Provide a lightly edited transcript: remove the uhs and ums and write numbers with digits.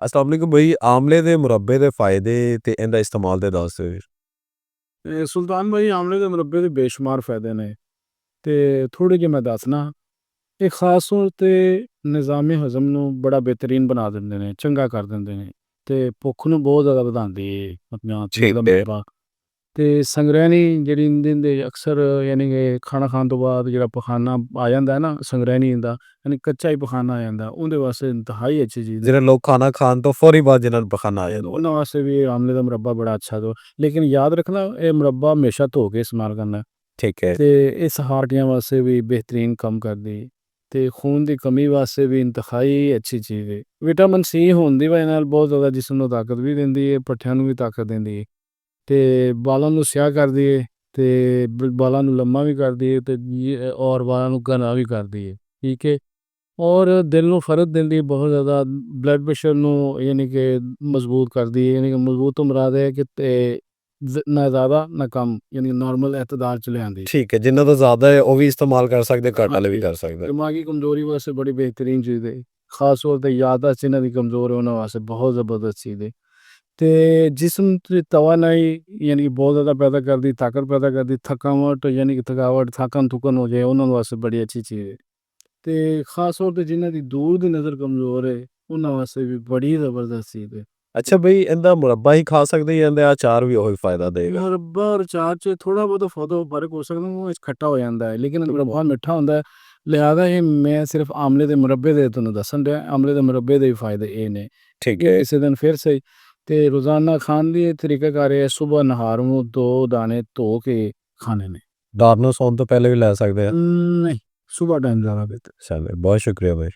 अस्सलाम वालेकुम भाई, आमले दे मुरब्बे दे फ़ायदे ते इंदा इस्तेमाल ते दस दिओ। ਸੁਲਤਾਨ ਭਾਈ ਆਮਲੇ ਦੇ ਮੁਰੱਬੇ ਦੇ ਬੇਸ਼ੁਮਾਰ ਫਾਇਦੇ ਨੇ ਤੇ ਥੋੜੇ ਜਿਹੇ ਮੈਂ ਦੱਸਣਾ। ਇਹ ਖਾਸ ਤੌਰ ਤੇ ਨਿਜ਼ਾਮੇ ਹਜ਼ਮ ਨੂੰ ਬੜਾ ਬਿਹਤਰੀਨ ਬਣਾ ਦਿੰਦੇ ਨੇ, ਚੰਗਾ ਕਰ ਦਿੰਦੇ ਨੇ ਤੇ ਭੁੱਖ ਨੂੰ ਬਹੁਤ ਜ਼ਿਆਦਾ ਵਧਾਉਂਦੀ ਹੈ ਆਪਣਾ ਆਮਲੇ ठीक ਦਾ है। ਮੁਰੱਬਾ। ਤੇ ਸੰਗਰੈਣੀ ਜਿਹੜੀ ਦਿੰਦੇ ਅਕਸਰ ਯਾਨੀ ਕਿ ਖਾਣਾ ਖਾਣ ਤੋਂ ਬਾਅਦ ਜਿਹੜਾ ਪਖਾਨਾ ਆ ਜਾਂਦਾ ਹੈ ਨਾ ਸੰਗਰੈਣੀ ਦਾ, ਯਾਨੀ ਕੱਚਾ ਹੀ ਪਖਾਨਾ ਆ ਜਾਂਦਾ, ਉਹਦੇ ਵਾਸਤੇ ਇੰਤਹਾਈ ਅੱਛੀ ਚੀਜ਼ ਹੈ। जिन्हें लोग खाना खान तो फौरी बाद जिन्हें पखाना आ जाता है। ਉਹਨਾਂ ਵਾਸਤੇ ਵੀ ਆਮਲੇ ਦਾ ਮੁਰੱਬਾ ਬੜਾ ਅੱਛਾ ਦੋ, ਲੇਕਿਨ ਯਾਦ ਰੱਖਣਾ ਇਹ ਮੁਰੱਬਾ ਹਮੇਸ਼ਾ ਧੋ ਕੇ ਇਸਤੇਮਾਲ ਕਰਨਾ। ठीक है। ਤੇ ਇਸ ਹਾਰਟੀਆਂ ਵਾਸਤੇ ਵੀ ਬਿਹਤਰੀਨ ਕੰਮ ਕਰਦੀ ਤੇ ਖੂਨ ਦੀ ਕਮੀ ਵਾਸਤੇ ਵੀ ਇੰਤਹਾਈ ਅੱਛੀ ਚੀਜ਼ ਹੈ। ਵਿਟਾਮਿਨ ਸੀ ਹੋਣ ਦੀ ਵਜ੍ਹਾ ਨਾਲ ਬਹੁਤ ਜ਼ਿਆਦਾ ਜਿਸਮ ਨੂੰ ਤਾਕਤ ਵੀ ਦਿੰਦੀ ਹੈ, ਪੱਠਿਆਂ ਨੂੰ ਵੀ ਤਾਕਤ ਦਿੰਦੀ ਹੈ ਤੇ ਬਾਲਾਂ ਨੂੰ ਸਿਆਹ ਕਰਦੀ ਹੈ ਤੇ ਬਾਲਾਂ ਨੂੰ ਲੰਮਾ ਵੀ ਕਰਦੀ ਹੈ ਤੇ ਔਰ ਬਾਲਾਂ ਨੂੰ ਘਣਾ ਵੀ ਕਰਦੀ ਹੈ। ਠੀਕ ਹੈ। ਔਰ ਦਿਲ ਨੂੰ ਫਰਕ ਦਿੰਦੀ ਹੈ ਬਹੁਤ ਜ਼ਿਆਦਾ, ਬਲੱਡ ਪ੍ਰੈਸ਼ਰ ਨੂੰ ਯਾਨੀ ਕਿ ਮਜ਼ਬੂਤ ਕਰਦੀ ਹੈ। ਯਾਨੀ ਕਿ ਮਜ਼ਬੂਤ ਤੋਂ ਮੁਰਾਦ ਹੈ ਕਿ ਨਾ ਜ਼ਿਆਦਾ ਨਾ ਕਮ, ਯਾਨੀ ਨਾਰਮਲ ਇਤਦਾਲ ਚ ਲਿਆਂਦੀ। ठीक है, जिन्हें तो ज़्यादा है वो भी इस्तेमाल कर सकते, घट वाले भी कर सकते। ਦਿਮਾਗੀ ਕਮਜ਼ੋਰੀ ਵਾਸਤੇ ਬੜੀ ਬਿਹਤਰੀਨ ਚੀਜ਼ ਹੈ। ਖਾਸ ਤੌਰ ਤੇ ਯਾਦਾਸ਼ਤ ਜਿਨ੍ਹਾਂ ਦੀ ਕਮਜ਼ੋਰ ਹੈ ਉਹਨਾਂ ਵਾਸਤੇ ਬਹੁਤ ਜ਼ਬਰਦਸਤ ਚੀਜ਼ ਹੈ। ਤੇ ਜਿਸਮ ਦੀ ਤਵਾਨਾਈ ਯਾਨੀ ਬਹੁਤ ਜ਼ਿਆਦਾ ਪੈਦਾ ਕਰਦੀ, ਤਾਕਤ ਪੈਦਾ ਕਰਦੀ, ਥਕਾਵਟ ਯਾਨੀ ਕਿ ਥਕਾਵਟ ਥਕਨ ਹੋ ਜਾਏ ਉਹਨਾਂ ਵਾਸਤੇ ਬੜੀ ਅੱਛੀ ਚੀਜ਼ ਹੈ। ਤੇ ਖਾਸ ਤੌਰ ਤੇ ਜਿਨ੍ਹਾਂ ਦੀ ਦੂਰ ਦੀ ਨਜ਼ਰ ਕਮਜ਼ੋਰ ਹੈ ਉਹਨਾਂ ਵਾਸਤੇ ਵੀ ਬੜੀ ਜ਼ਬਰਦਸਤ ਚੀਜ਼ ਹੈ। अच्छा भाई, इंदा मुरब्बा ही खा सकते या इंदा अचार भी वही फ़ायदा देगा? ਮੁਰੱਬਾ ਔਰ ਅਚਾਰ 'ਚ ਥੋੜ੍ਹਾ ਬਹੁਤ ਫਰਕ ਹੋ ਸਕਦਾ, ਉਹ ਖੱਟਾ ਹੋ ਜਾਂਦਾ ਹੈ ਲੇਕਿਨ ਮੁਰੱਬਾ ਮਿੱਠਾ ਹੁੰਦਾ ਹੈ। ਲਿਹਾਜ਼ਾ ਇਹ ਮੈਂ ਸਿਰਫ ਆਮਲੇ ਦੇ ਮੁਰੱਬੇ ਦੇ ਤੁਹਾਨੂੰ ਦੱਸਣ ਡਿਆ, ਆਮਲੇ ਦੇ ਮੁਰੱਬੇ ਦੇ ਵੀ ਫਾਇਦੇ ਇਹ ਨੇ। ठीक है। ਕਿਸੇ ਦਿਨ ਫਿਰ ਸਹੀ। ਤੇ ਰੋਜ਼ਾਨਾ ਖਾਣ ਦੀ ਤਰੀਕਾਕਾਰ ਹੈ, ਸੁਬਹ ਨਹਾਰ ਨੂੰ 2 ਦਾਣੇ ਧੋ ਕੇ ਖਾਣੇ ਨੇ। दारू सोने तो पहले भी ले सकते हैं। ਨਹੀਂ, ਸੁਬਹ ਟਾਈਮ ਜ਼ਿਆਦਾ ਬਿਹਤਰ। चलो बहुत शुक्रिया भाई।